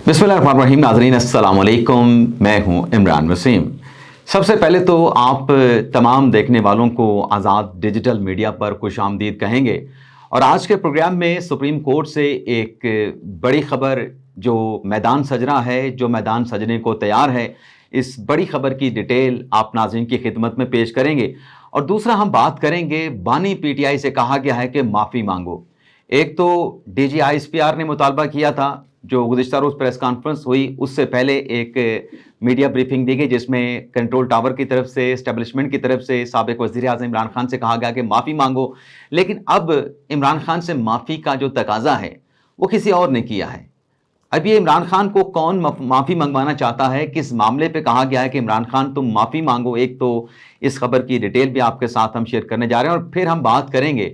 बिस्मिल्लाहिर्रहमानिर्रहीम। नाज़रीन अस्सलाम वालेकुम, मैं हूं इमरान वसीम। सबसे पहले तो आप तमाम देखने वालों को आज़ाद डिजिटल मीडिया पर खुशामदीद कहेंगे। और आज के प्रोग्राम में सुप्रीम कोर्ट से एक बड़ी खबर जो मैदान सज रहा है, जो मैदान सजने को तैयार है, इस बड़ी खबर की डिटेल आप नाज़रीन की खिदमत में पेश करेंगे। और दूसरा हम बात करेंगे, बानी पीटीआई से कहा गया है कि माफ़ी मांगो। एक तो डीजी आईएसपीआर ने मुतालबा किया था, जो गुज़िश्ता रोज़ प्रेस कॉन्फ्रेंस हुई उससे पहले एक मीडिया ब्रीफिंग दी गई जिसमें कंट्रोल टावर की तरफ से, एस्टेब्लिशमेंट की तरफ से साबिक वज़ीर-ए-आज़म इमरान खान से कहा गया कि माफ़ी मांगो। लेकिन अब इमरान खान से माफ़ी का जो तकाज़ा है वो किसी और ने किया है। अब ये इमरान खान को कौन माफ़ी मंगवाना चाहता है, किस मामले पे कहा गया है कि इमरान खान तुम माफ़ी मांगो, एक तो इस खबर की डिटेल भी आपके साथ हम शेयर करने जा रहे हैं। और फिर हम बात करेंगे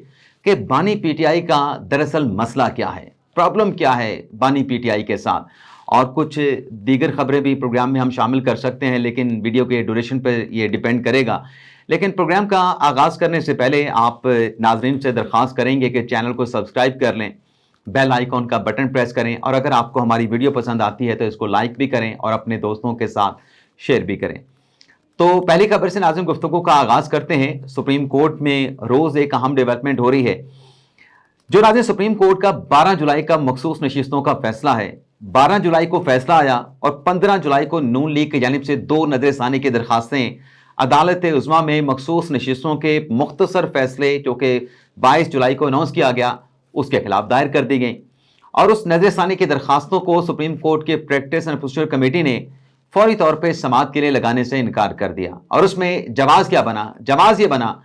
कि बानी पीटीआई का दरअसल मसला क्या है, प्रॉब्लम क्या है बानी पीटीआई के साथ। और कुछ दीगर खबरें भी प्रोग्राम में हम शामिल कर सकते हैं, लेकिन वीडियो के ड्यूरेशन पर ये डिपेंड करेगा। लेकिन प्रोग्राम का आगाज़ करने से पहले आप नाज़रीन से दरख्वास्त करेंगे कि चैनल को सब्सक्राइब कर लें, बेल आइकॉन का बटन प्रेस करें, और अगर आपको हमारी वीडियो पसंद आती है तो इसको लाइक भी करें और अपने दोस्तों के साथ शेयर भी करें। तो पहली खबर से नाज़रीन गुफ्तगू का आगाज़ करते हैं। सुप्रीम कोर्ट में रोज़ एक अहम डेवलपमेंट हो रही है। जो नाज़रीन सुप्रीम कोर्ट का 12 जुलाई का मखसूस नशिस्तों का फैसला है, 12 जुलाई को फैसला आया और 15 जुलाई को नून लीग की जानिब से 2 नज़रसानी की दरखास्तें अदालत उज़्मा में मखसूस नशिस्तों के मुख्तसर फैसले जो कि 22 जुलाई को अनाउंस किया गया उसके खिलाफ दायर कर दी गई। और उस नज़रसानी की दरखास्तों को सुप्रीम कोर्ट के प्रैक्टिस एंड प्रोसीजर कमेटी ने फौरी तौर पर समाअत के लिए लगाने से इनकार कर दिया। और उसमें जवाज़ क्या बना? जवाज़ ये बना,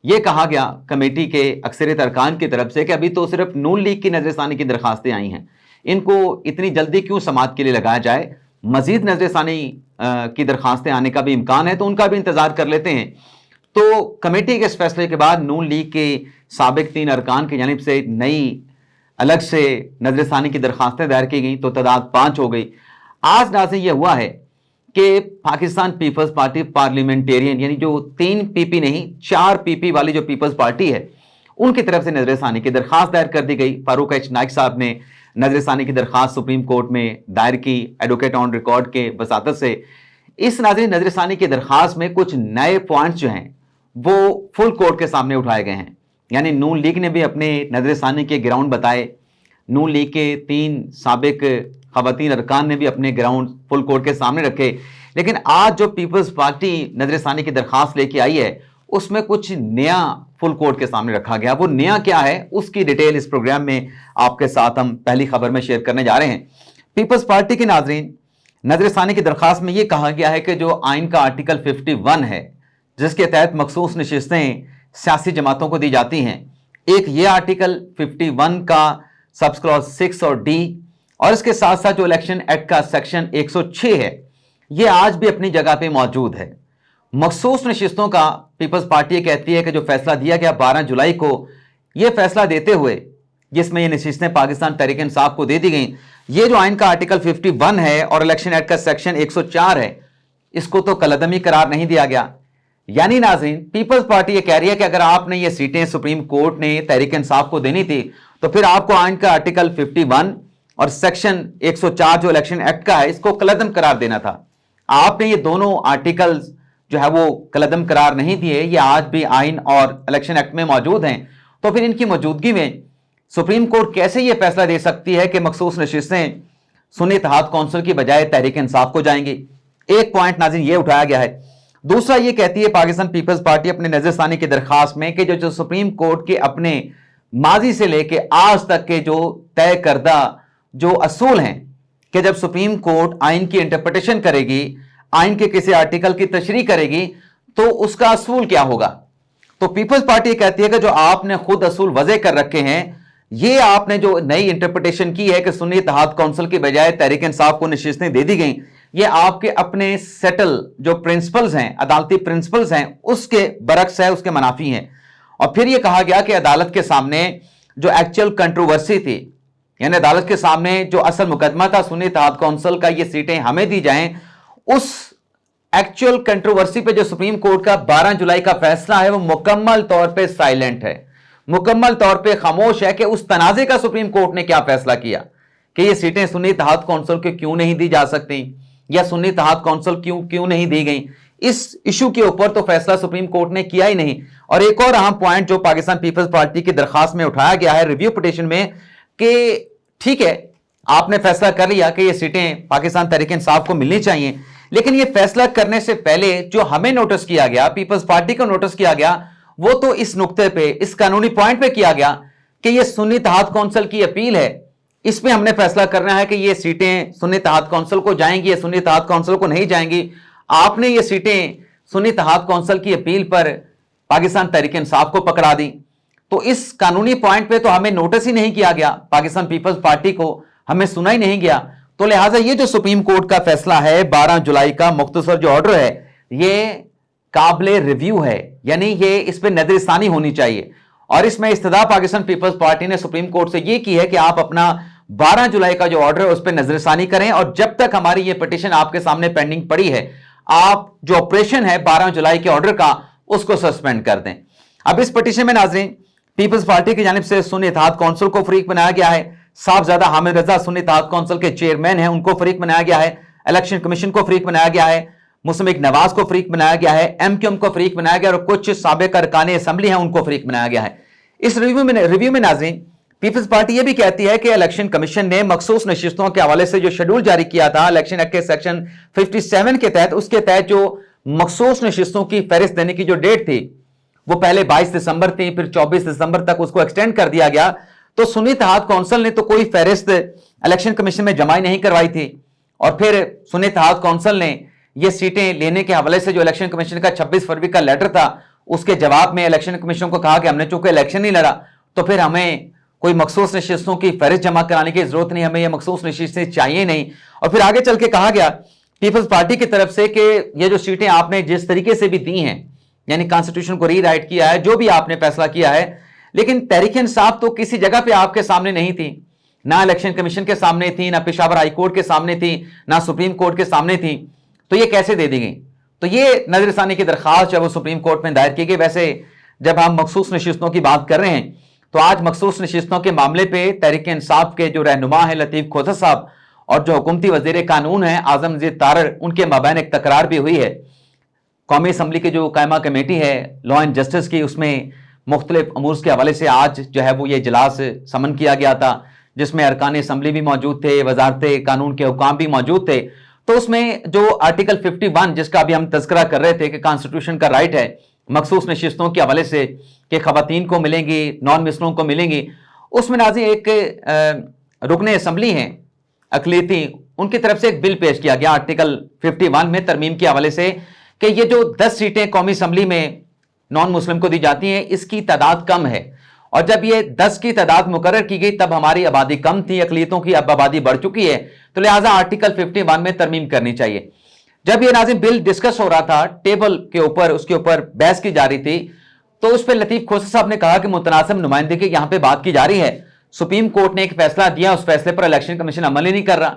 ये कहा गया कमेटी के अक्सरियत अरकान की तरफ से कि अभी तो सिर्फ नून लीग की नज़रसानी की दरखास्तें आई हैं, इनको इतनी जल्दी क्यों समाअत के लिए लगाया जाए, मजीद नज़रसानी की दरखास्तें आने का भी इम्कान है तो उनका भी इंतज़ार कर लेते हैं। तो कमेटी के इस फैसले के बाद नून लीग के साबिक 3 अरकान की जानिब से नई अलग से नज़रसानी की दरखास्तें दायर की गई तो तादाद 5 हो गई। आज नाज़रीन ये हुआ है कि पाकिस्तान पीपल्स पार्टी पार्लियामेंटेरियन, यानी जो 3 पीपी नहीं 4 पीपी वाली जो पीपल्स पार्टी है, उनकी तरफ से नज़रसानी की दरखास्त दायर कर दी गई। फारूक एच नाइक साहब ने नज़रसानी की दरखास्त सुप्रीम कोर्ट में दायर की एडवोकेट ऑन रिकॉर्ड के वसातत से। इस नाज़रीन नज़रसानी की दरखास्त में कुछ नए पॉइंट्स जो हैं वो फुल कोर्ट के सामने उठाए गए हैं। यानी नून लीग ने भी अपने नज़रसानी के ग्राउंड बताए, नून लीग के 3 साबिक ख़वातीन अरकान ने भी अपने ग्राउंड फुल कोर्ट के सामने रखे। लेकिन आज जो पीपल्स पार्टी नज़रसानी की दरखास्त लेके आई है उसमें कुछ नया फुल कोर्ट के सामने रखा गया। वो नया क्या है उसकी डिटेल इस प्रोग्राम में आपके साथ हम पहली खबर में शेयर करने जा रहे हैं। पीपल्स पार्टी के नाज़रीन नज़रसानी की दरखास्त में ये कहा गया है कि जो आइन का आर्टिकल 51 है जिसके तहत मखसूस नशिस्तें सियासी जमातों को दी जाती हैं, एक ये आर्टिकल 51 का सब क्लॉज 6 और डी, और इसके साथ साथ जो इलेक्शन एक्ट का सेक्शन 106 है ये आज भी अपनी जगह पे मौजूद है। मखसूस नशिस्तों का पीपल्स पार्टी कहती है कि जो फैसला दिया गया 12 जुलाई को, ये फैसला देते हुए जिसमें ये नशिस्तें पाकिस्तान तहरीक इंसाफ को दे दी गई, ये जो आइन का आर्टिकल 51 है और इलेक्शन एक्ट का सेक्शन 104 है, इसको तो कलअदमी करार नहीं दिया गया। यानी नाज़रीन पीपल्स पार्टी ये कह रही है कि अगर आपने ये सीटें सुप्रीम कोर्ट ने तहरीक इंसाफ को देनी थी तो फिर आपको आइन का आर्टिकल 51 और सेक्शन 104 जो इलेक्शन एक्ट का है इसको कलअदम करार देना था। आपने ये दोनों आर्टिकल्स जो है वो कलअदम करार नहीं दिए, ये आज भी आइन और इलेक्शन एक्ट में मौजूद हैं। तो फिर इनकी मौजूदगी में सुप्रीम कोर्ट कैसे ये फैसला दे सकती है कि मखसूस नशिस्तें सुन्नी इत्तेहाद कौंसिल की बजाय तहरीक इंसाफ को जाएंगी? एक पॉइंट नाज़रीन ये उठाया गया है। दूसरा ये कहती है पाकिस्तान पीपल्स पार्टी अपने नज़रसानी की दरखास्त में कि जो सुप्रीम कोर्ट के अपने माजी से लेके आज तक के जो तय करदा जो असूल हैं कि जब सुप्रीम कोर्ट आइन की इंटरप्रिटेशन करेगी, आइन के किसी आर्टिकल की तशरीह करेगी तो उसका असूल क्या होगा। तो पीपल्स पार्टी कहती है कि जो आपने खुद असूल वज़े कर रखे हैं, ये आपने जो नई इंटरप्रिटेशन की है कि सुन्नी इत्तेहाद कौंसिल की बजाय तहरीक इंसाफ को नशिस्तें दे दी गई, ये आपके अपने सेटल जो प्रिंसिपल्स हैं, अदालती प्रिंसिपल्स हैं, उसके बरक्स है, उसके मनाफी हैं। और फिर ये कहा गया कि अदालत के सामने जो एक्चुअल कंट्रोवर्सी थी, यानी अदालत के सामने जो असल मुकदमा था सुन्नी इत्तेहाद कौंसिल का, ये सीटें हमें दी जाएं, उस एक्चुअल कंट्रोवर्सी पे जो सुप्रीम कोर्ट का 12 जुलाई का फैसला है वो मुकम्मल तौर पे साइलेंट है, मुकम्मल तौर पे खामोश है कि उस तनाज़े का सुप्रीम कोर्ट ने क्या फैसला किया। کہ یہ سیٹیں سنی اتحاد کونسل کو کیوں نہیں دی جا سکتی یا سنی اتحاد کونسل کیوں نہیں دی گئی. اس ایشو کے اوپر تو فیصلہ سپریم کورٹ نے کیا ہی نہیں. اور ایک اور اہم پوائنٹ جو پاکستان پیپلز پارٹی کی درخواست میں اٹھایا گیا ہے ریویو پٹیشن میں کہ ٹھیک ہے آپ نے فیصلہ کر لیا کہ یہ سیٹیں پاکستان تحریک انصاف کو ملنی چاہیے، لیکن یہ فیصلہ کرنے سے پہلے جو ہمیں نوٹس کیا گیا، پیپلز پارٹی کو نوٹس کیا گیا، وہ تو اس نقطے پہ، اس قانونی پوائنٹ پہ کیا گیا کہ یہ سنی اتحاد کونسل کی اپیل ہے، اس میں ہم نے فیصلہ کرنا ہے کہ یہ سیٹیں سنی اتحاد کونسل کو جائیں گی یا سنی اتحاد کونسل کو نہیں جائیں گی. آپ نے یہ سیٹیں سنی اتحاد کونسل کی اپیل پر پاکستان تحریک انصاف کو پکڑا دی. تو اس قانونی پوائنٹ پہ تو ہمیں نوٹس ہی نہیں کیا گیا، پاکستان پیپلز پارٹی کو ہمیں سنا ہی نہیں گیا. تو لہٰذا یہ جو سپریم کورٹ کا فیصلہ ہے 12 جولائی کا مختصر جو آرڈر ہے یہ قابل ریویو ہے، یعنی یہ اس پہ نظر ثانی ہونی چاہیے. اور اس میں استدعا پاکستان پیپلز پارٹی نے سپریم کورٹ سے یہ کی ہے کہ آپ اپنا 12 جولائی کا جو آرڈر ہے اس پہ نظر ثانی کریں، اور جب تک ہماری یہ پٹیشن آپ کے سامنے پینڈنگ پڑی ہے آپ جو آپریشن ہے 12 جولائی کے آرڈر کا اس کو سسپینڈ کر دیں. اب اس پٹیشن میں ناظرین پیپلز پارٹی کی جانب سے سنی اتحاد کونسل کو فریق بنایا گیا ہے، صاحبزادہ حامد رضا سنی اتحاد کونسل کے چیئرمین ہیں ان کو فریق بنایا گیا ہے، الیکشن کمیشن کو فریق بنایا گیا ہے، مسلم نواز کو فریق بنایا گیا ہے، ایم کیو ایم کو فریق بنایا گیا اور کچھ سابق ارکان اسمبلی ہیں ان کو فریق بنایا گیا ہے. اس ریویو میں ناظرین پیپلز پارٹی یہ بھی کہتی ہے کہ الیکشن کمیشن نے مخصوص نشستوں کے حوالے سے جو شیڈول جاری کیا تھا الیکشن ایکٹ کے سیکشن 57 کے تحت، اس کے تحت جو مخصوص نشستوں کی فہرست دینے کی جو ڈیٹ تھی وہ پہلے 22 دسمبر تھی، پھر 24 دسمبر تک اس کو ایکسٹینڈ کر دیا گیا. تو سنی اتحاد کونسل نے تو کوئی فہرست الیکشن کمیشن میں جمع نہیں کروائی تھی، اور پھر سنی اتحاد کونسل نے یہ سیٹیں لینے کے حوالے سے جو الیکشن کمیشن کا 26 فروری کا لیٹر تھا اس کے جواب میں الیکشن کمیشن کو کہا کہ ہم نے چونکہ الیکشن نہیں لڑا تو پھر ہمیں کوئی مخصوص نشستوں کی فہرست جمع کرانے کی ضرورت نہیں، ہمیں یہ مخصوص نشستیں چاہیے نہیں. اور پھر آگے چل کے کہا گیا پیپلز پارٹی کی طرف سے کہ یہ جو سیٹیں آپ نے جس طریقے سے بھی دی ہیں، یعنی کانسٹیٹیوشن کو ری رائٹ کیا ہے، جو بھی آپ نے فیصلہ کیا ہے، لیکن تحریک انصاف تو کسی جگہ پہ آپ کے سامنے نہیں تھی، نہ الیکشن کمیشن کے سامنے تھی، نہ پشاور ہائی کورٹ کے سامنے تھی، نہ سپریم کورٹ کے سامنے تھی، تو یہ کیسے دے دی گئی؟ تو یہ نظر ثانی کی درخواست جب وہ سپریم کورٹ میں دائر کی گئی. ویسے جب ہم مخصوص نشستوں کی بات کر رہے ہیں تو آج مخصوص نشستوں کے معاملے پہ تحریک انصاف کے جو رہنما ہیں لطیف کھوسہ صاحب اور جو حکومتی وزیر قانون ہیں اعظم نذیر تارڑ، ان کے مابین ایک تکرار بھی ہوئی ہے. قومی اسمبلی کی جو قائمہ کمیٹی ہے لا اینڈ جسٹس کی، اس میں مختلف امور کے حوالے سے آج جو ہے وہ یہ اجلاس سمن کیا گیا تھا، جس میں ارکان اسمبلی بھی موجود تھے، وزارت قانون کے حکام بھی موجود تھے. تو اس میں جو آرٹیکل 51 جس کا ابھی ہم تذکرہ کر رہے تھے کہ کانسٹیٹیوشن کا رائٹ ہے مخصوص نشستوں کے حوالے سے کہ خواتین کو ملیں گی، نان مسلموں کو ملیں گی، اس میں ناظرین ایک رکن اسمبلی ہیں اقلیتی، ان کی طرف سے ایک بل پیش کیا گیا آرٹیکل 51 میں ترمیم کے حوالے سے کہ یہ جو 10 سیٹیں قومی اسمبلی میں نان مسلم کو دی جاتی ہیں اس کی تعداد کم ہے، اور جب یہ 10 کی تعداد مقرر کی گئی تب ہماری آبادی کم تھی، اقلیتوں کی اب آبادی بڑھ چکی ہے، تو لہٰذا آرٹیکل 51 میں ترمیم کرنی چاہیے. جب یہ ناظرین بل ڈسکس ہو رہا تھا ٹیبل کے اوپر، اس کے اوپر بحث کی جا رہی تھی، تو اس پہ لطیف کھوسہ صاحب نے کہا کہ متناسب نمائندگی یہاں پہ بات کی جا رہی ہے، سپریم کورٹ نے ایک فیصلہ دیا، اس فیصلے پر الیکشن کمیشن عمل ہی نہیں کر رہا.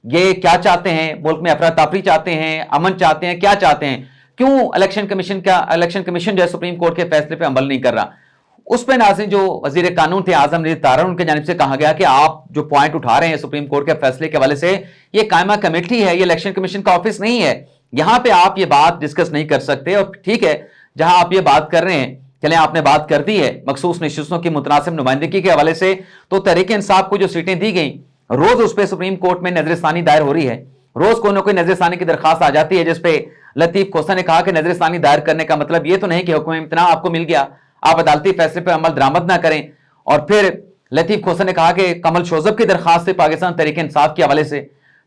یہ کیا چاہتے ہیں؟ ملک میں افراتفری چاہتے ہیں، امن چاہتے ہیں، کیا چاہتے ہیں؟ کیوں الیکشن کمیشن جو ہے سپریم کورٹ کے فیصلے پہ عمل نہیں کر رہا؟ اس پہ ناظرین جو وزیر قانون تھے اعظم نذیر تارڑ، ان کی جانب سے کہا گیا کہ آپ جو پوائنٹ اٹھا رہے ہیں سپریم کورٹ کے فیصلے کے حوالے سے، یہ قائمہ کمیٹی ہے، یہ الیکشن کمیشن کا آفس نہیں ہے، یہاں پہ آپ یہ بات ڈسکس نہیں کر سکتے. اور ٹھیک ہے جہاں آپ یہ بات کر رہے ہیں، چلیں آپ نے بات کر دی ہے مخصوص نشستوں کی متناسب نمائندگی کے حوالے سے، تو تحریک انصاف کو جو سیٹیں دی گئیں روز اس پہ سپریم کورٹ میں نظر ثانی دائر ہو رہی ہے، روز کوئی نہ کوئی نظر ثانی کی درخواست آ جاتی ہے، جس پہ لطیف کھوسہ نے کہا کہ نظر ثانی دائر کرنے کا مطلب یہ تو نہیں کہ حکم امتناع آپ کو مل گیا، آپ عدالتی فیصلے پہ عمل درآمد نہ کریں. اور پھر لطیف کھوسہ نے کہا کہ کمل شوذب کی درخواست سے پاکستان تحریک انصاف کے حوالے سے،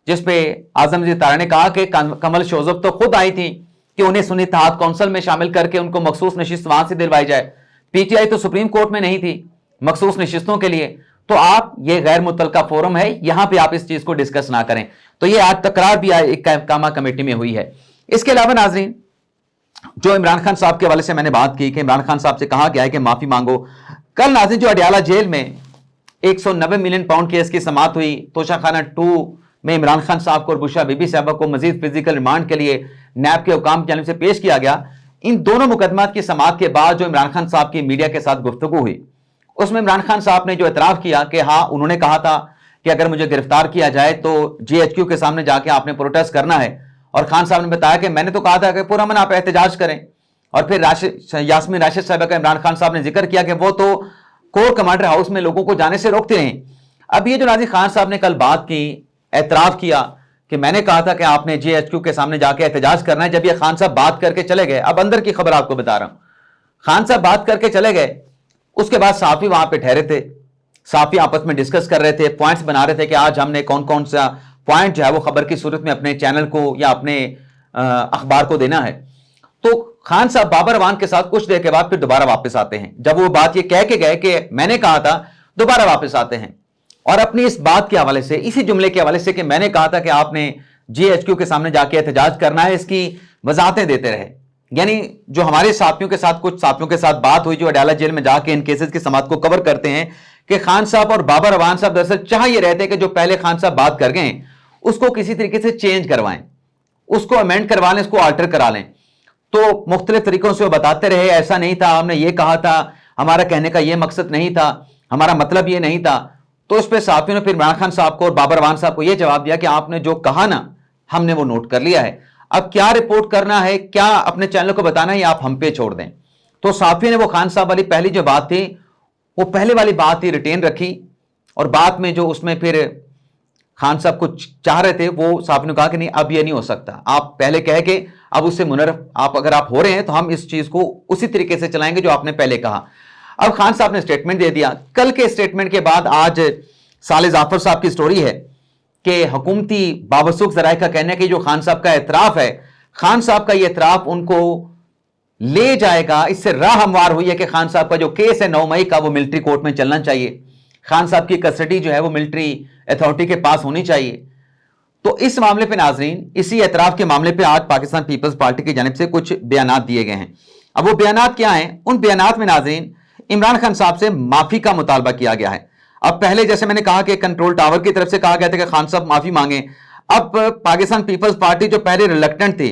جس پہ اعظم نذیر تارڑ نے کہا کہ کمل شوذب تو خود آئی تھی کہ انہیں سنی اتحاد کونسل میں شامل کر کے ان کو مخصوص نشست وہاں سے دلوائی جائے، پی ٹی آئی تو سپریم کورٹ میں نہیں تھی مخصوص نشستوں کے لیے، تو آپ یہ غیر متعلقہ فورم ہے، یہاں پہ آپ اس چیز کو ڈسکس نہ کریں. تو یہ آج تکرار بھی ایک قائمہ کمیٹی میں ہوئی ہے. اس کے علاوہ ناظرین جو عمران خان صاحب کے حوالے سے میں نے بات کی کہ عمران خان صاحب سے کہا گیا ہے کہ معافی مانگو. کل ناظرین جو اڈیالہ جیل میں 190 ملین پاؤنڈ کیس کی سماعت ہوئی، توشہ خانہ 2 میں عمران خان صاحب کو اور بشرا بی بی صاحبہ کو مزید فزیکل ریمانڈ کے لیے نیب کے حکام کی جانب سے پیش کیا گیا. ان دونوں مقدمات کی سماعت کے بعد جو عمران خان صاحب کی میڈیا کے ساتھ گفتگو ہوئی، اس میں عمران خان صاحب نے جو اعتراف کیا کہ ہاں انہوں نے کہا تھا कि अगर मुझे गिरफ्तार किया जाए तो GHQ के सामने जाके आपने प्रोटेस्ट करना है। और खान साहब ने बताया कि मैंने तो कहा था कि पुरअमन आप एहतजाज करें। और फिर यास्मीन राशिद साहब का इमरान खान साहब ने जिक्र किया कि वो तो कोर कमांडर हाउस में लोगों को जाने से रोकते रहे। अब ये जो नाज़िर खान साहब ने कल बात की, एतराफ़ किया कि मैंने कहा था कि आपने GHQ के सामने जाके एहतजाज करना है, जब ये खान साहब बात करके चले गए। अब अंदर की खबर आपको बता रहा हूं, खान साहब बात करके चले गए, उसके बाद सहाफ़ी वहां पे ठहरे थे, सहाफ़ी आपस में डिस्कस कर रहे थे, पॉइंट्स बना रहे थे कि आज हमने कौन कौन सा पॉइंट जो है वो खबर की सूरत में अपने चैनल को या अपने अखबार को देना है। तो खान साहब बाबर अवान के साथ कुछ देर के बाद फिर दोबारा वापस आते हैं। जब वो बात ये कह के गए कि मैंने कहा था, दोबारा वापस आते हैं और अपनी इस बात के हवाले से, इसी जुमले के हवाले से कि मैंने कहा था कि आपने GHQ के सामने जाके एहतजाज करना है, इसकी वजाहतें देते रहे। यानी जो हमारे साथियों के साथ, कुछ साथियों के साथ बात हुई जो अडाला जेल में जाके इन केसेस की समाअत को कवर करते हैं, कि खान साहब और बाबर अवान साहब दरअसल चाह ये रहते हैं कि जो पहले खान साहब बात कर गए उसको किसी तरीके से चेंज करवाएं, उसको अमेंड करवा लें, उसको आल्टर करा लें। तो मुख्तलिफ तरीकों से वो बताते रहे, ऐसा नहीं था, हमने ये कहा था, हमारा कहने का ये मकसद नहीं था, हमारा मतलब ये नहीं था। तो उस पर साथियों ने फिर इमरान खान साहब को और बाबर अवान साहब को यह जवाब दिया कि आपने जो कहा ना, हमने वो नोट कर लिया है, अब क्या रिपोर्ट करना है, क्या अपने चैनल को बताना है, आप हम पे छोड़ दें। तो साफी ने वो खान साहब वाली पहली जो बात थी, वो पहले वाली बात ही रिटेन रखी, और बाद में जो उसमें फिर खान साहब कुछ चाह रहे थे, वो साहब ने कहा कि नहीं, अब ये नहीं हो सकता, आप पहले कह के अब उससे मुनर्रफ आप अगर आप हो रहे हैं तो हम इस चीज को उसी तरीके से चलाएंगे जो आपने पहले कहा। अब खान साहब ने स्टेटमेंट दे दिया। कल के स्टेटमेंट के बाद आज साले जाफर साहब की स्टोरी है कि हुकूमती बावसूख जराए का कहना है कि जो खान साहब का एतराफ है, खान साहब का ये एतराफ उनको ले जाएगा, इससे राह हमवार हुई है कि खान साहब का जो केस है 9 मई का, वो मिलिट्री कोर्ट में चलना चाहिए, खान साहब की कस्टडी जो है वो मिलिट्री अथॉरिटी के पास होनी चाहिए। तो इस मामले पे नाजरीन, इसी एतराफ के मामले पे आज पाकिस्तान पीपल्स पार्टी की जानिब से कुछ बयानात दिए गए हैं। अब वो बयानात क्या हैं? उन बयानात में नाजरीन इमरान खान साहब से माफी का मुतालबा किया गया है। अब पहले जैसे मैंने कहा कि कंट्रोल टावर की तरफ से कहा गया था कि खान साहब माफी मांगे, अब पाकिस्तान पीपल्स पार्टी जो पहले रिलक्टेंट थी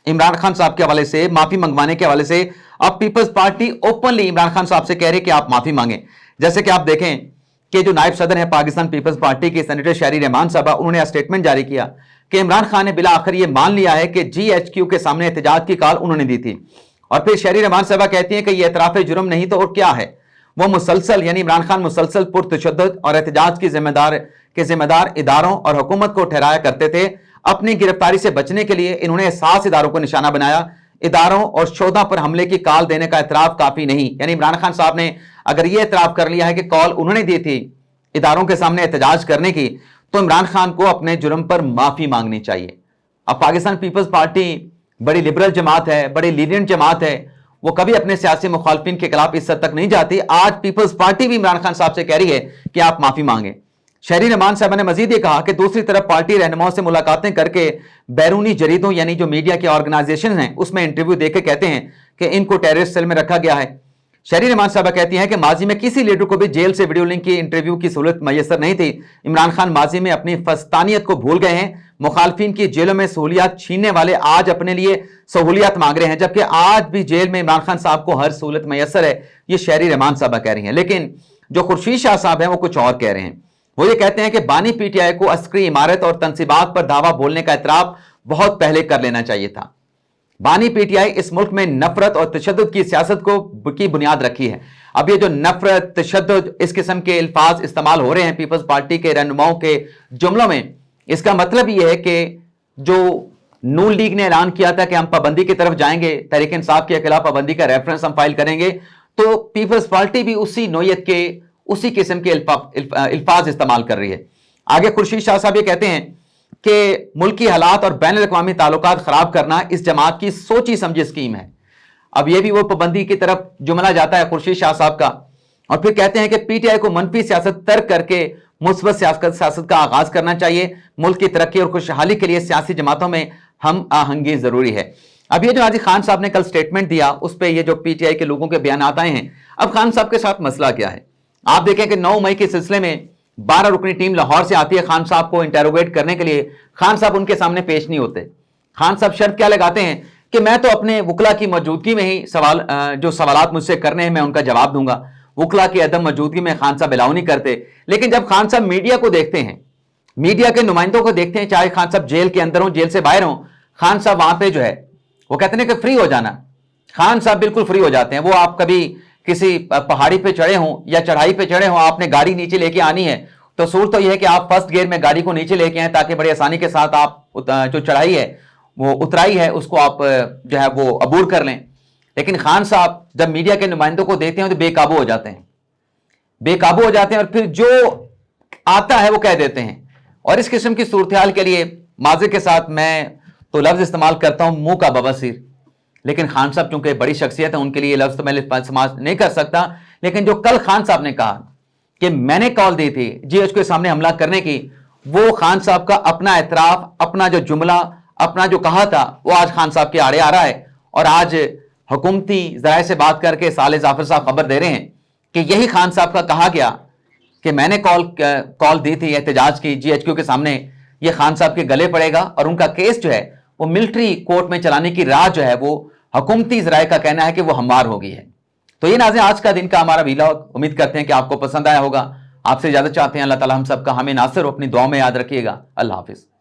इमरान खान साहब के हवाले से, माफी मंगवाने के हवाले से, अब पीपल्स पार्टी ओपनली इमरान खान साहब से कह रही कि आप माफी मांगे। जैसे कि आप देखें कि जो नायब सदर है पाकिस्तान पीपल्स पार्टी के सेनेटर शहरी रहमान साहब, उन्होंने स्टेटमेंट जारी किया कि इमरान खान ने बिला आखिर ये मान लिया है कि GHQ के सामने एहतजाज की कॉल उन्होंने दी थी। और फिर शहरी रहमान साहब कहती हैं कि ये एतराफ़ जुर्म नहीं तो और क्या है, वो मुसलसल यानी इमरान खान मुसलसल पुरतशद्दुद और एहतजाज की जिम्मेदार इदारों और हुकूमत को ठहराया करते थे। अपनी गिरफ्तारी से बचने के लिए इन्होंने 7 इदारों को निशाना बनाया। इदारों और शोधा पर हमले की कॉल देने का एतराफ़ काफी नहीं, यानी इमरान खान साहब ने अगर यह एतराफ़ कर लिया है कि कॉल उन्होंने दी थी इदारों के सामने एहतजाज करने की, तो इमरान खान को अपने जुर्म पर माफी मांगनी चाहिए। अब पाकिस्तान पीपल्स पार्टी बड़ी लिबरल जमात है, बड़ी लीनियंट जमात है, वो कभी अपने सियासी मुखालफिन के खिलाफ इस हद तक नहीं जाती। आज पीपल्स पार्टी भी इमरान खान साहब से कह रही है कि आप माफी मांगे। शहरी रहमान साहब ने मजीद ये कहा कि दूसरी तरफ पार्टी रहनुमाओं से मुलाकातें करके बैरूनी जरीदों यानी जो मीडिया के ऑर्गेनाइजेशन हैं उसमें इंटरव्यू देकर कहते हैं कि इनको टेररिस्ट सेल में रखा गया है। शहरी रहमान साहब कहती हैं कि माजी में किसी लीडर को भी जेल से वीडियो लिंक की इंटरव्यू की सहूलत मैसर नहीं थी। इमरान खान माजी में अपनी फस्तानियत को भूल गए हैं। मुखालफिन की जेलों में सहूलियात छीनने वाले आज अपने लिए सहूलियात मांग रहे हैं, जबकि आज भी जेल में इमरान खान साहब को हर सहूलत मैसर है। ये शहरी रहमान साहब कह रही हैं। लेकिन जो खुर्शीद शाह साहब हैं वो कुछ और कह रहे हैं। वो ये कहते हैं कि बानी PTI को अस्करी इमारत और तनसीबात पर दावा बोलने का एतराफ बहुत पहले कर लेना चाहिए था। बानी PTI इस मुल्क में नफरत और तशद्दुद की सियासत की बुनियाद रखी है। अब ये जो नफरत, तशद्दुद, इस किस्म के अल्फाज इस्तेमाल हो रहे हैं पीपल्स पार्टी के रहनुमाओं के जुमलों में, इसका मतलब ये है कि जो नून लीग ने ऐलान किया था कि हम पाबंदी की तरफ जाएंगे, तहरीक इंसाफ के खिलाफ पाबंदी का रेफरेंस हम फाइल करेंगे, तो पीपल्स पार्टी भी उसी नोयत के, उसी किस्म के अल्फाज इस्तेमाल कर रही है। आगे खुर्शीद शाह साहब ये कहते हैं कि मुल्की हालात और बैन अल-अक़वामी ताल्लुकात खराब करना इस जमात की सोची समझी स्कीम है। अब ये भी वो पाबंदी की तरफ जुमला जाता है खुर्शीद शाह साहब का। और फिर कहते हैं कि PTI को मनफी सियासत तर्क करके मुस्बत सियासत का आगाज करना चाहिए। मुल्क की तरक्की और खुशहाली के लिए सियासी जमातों में हम आहंगी जरूरी है। अब ये जो आज खान साहब ने कल स्टेटमेंट दिया, उस पर ये जो PTI के लोगों के बयान आए हैं, अब खान साहब के साथ मसला क्या है? आप देखें कि 9 मई के सिलसिले में 12 रुकनी टीम लाहौर से आती है खान साहब को इंटेरोगेट करने के लिए। खान साहब उनके सामने पेश नहीं होते। खान साहब शर्त क्या लगाते हैं कि मैं तो अपने वकला की मौजूदगी में ही जो सवालात मुझसे करने हैं मैं उनका जवाब दूंगा। वकला की अदम मौजूदगी में खान साहब अलाउ नहीं करते। लेकिन जब खान साहब मीडिया को देखते हैं, मीडिया के नुमाइंदों को देखते हैं, चाहे खान साहब जेल के अंदर हों, जेल से बाहर हों, खान साहब वहां पे जो है वो कहते हैं कि फ्री हो जाना। खान साहब बिल्कुल फ्री हो जाते हैं। वो आप कभी किसी पहाड़ी पे चढ़े हों या चढ़ाई पे चढ़े हों, आपने गाड़ी नीचे लेके आनी है, तो सूरत तो यह है कि आप फर्स्ट गियर में गाड़ी को नीचे लेके आए ताकि बड़ी आसानी के साथ आप जो चढ़ाई है, वो उतराई है, उसको आप जो है वो अबूर कर लें। लेकिन खान साहब जब मीडिया के नुमाइंदों को देखते हैं तो बेकाबू हो जाते हैं, बेकाबू हो जाते हैं और फिर जो आता है वो कह देते हैं। और इस किस्म की सूरत हाल के लिए माजिर के साथ मैं तो लफ्ज इस्तेमाल करता हूं मुंह का बवासीर, लेकिन खान साहब चूंकि बड़ी शख्सियत है, उनके लिए ये लफ्ज तो मैं इस्तेमाल नहीं कर सकता। लेकिन जो कल खान साहब ने कहा कि मैंने कॉल दी थी जीएचक्यू के सामने हमला करने की, वो खान साहब का अपना एतराफ, अपना जो जुमला, अपना जो कहा था, वो आज खान साहब के आड़े आ रहा है। और आज हुकूमती ज़राए से बात करके साले जाफर साहब खबर दे रहे हैं कि यही खान साहब का कहा गया कि मैंने कॉल दी थी एहतजाज की जीएचक्यू के सामने, ये खान साहब के गले पड़ेगा और उनका केस जो है वो मिलिट्री कोर्ट में चलाने की राह जो है वो हुकूमती ज़राए का कहना है कि वो हमवार हो गई है। तो ये नाज़रीन आज का दिन का हमारा वीलॉग, उम्मीद करते हैं कि आपको पसंद आया होगा। आपसे इजाज़त चाहते हैं। अल्लाह ताला हम सब का हमें नासिर अपनी दुआ में याद रखिएगा। अल्लाह हाफिज़।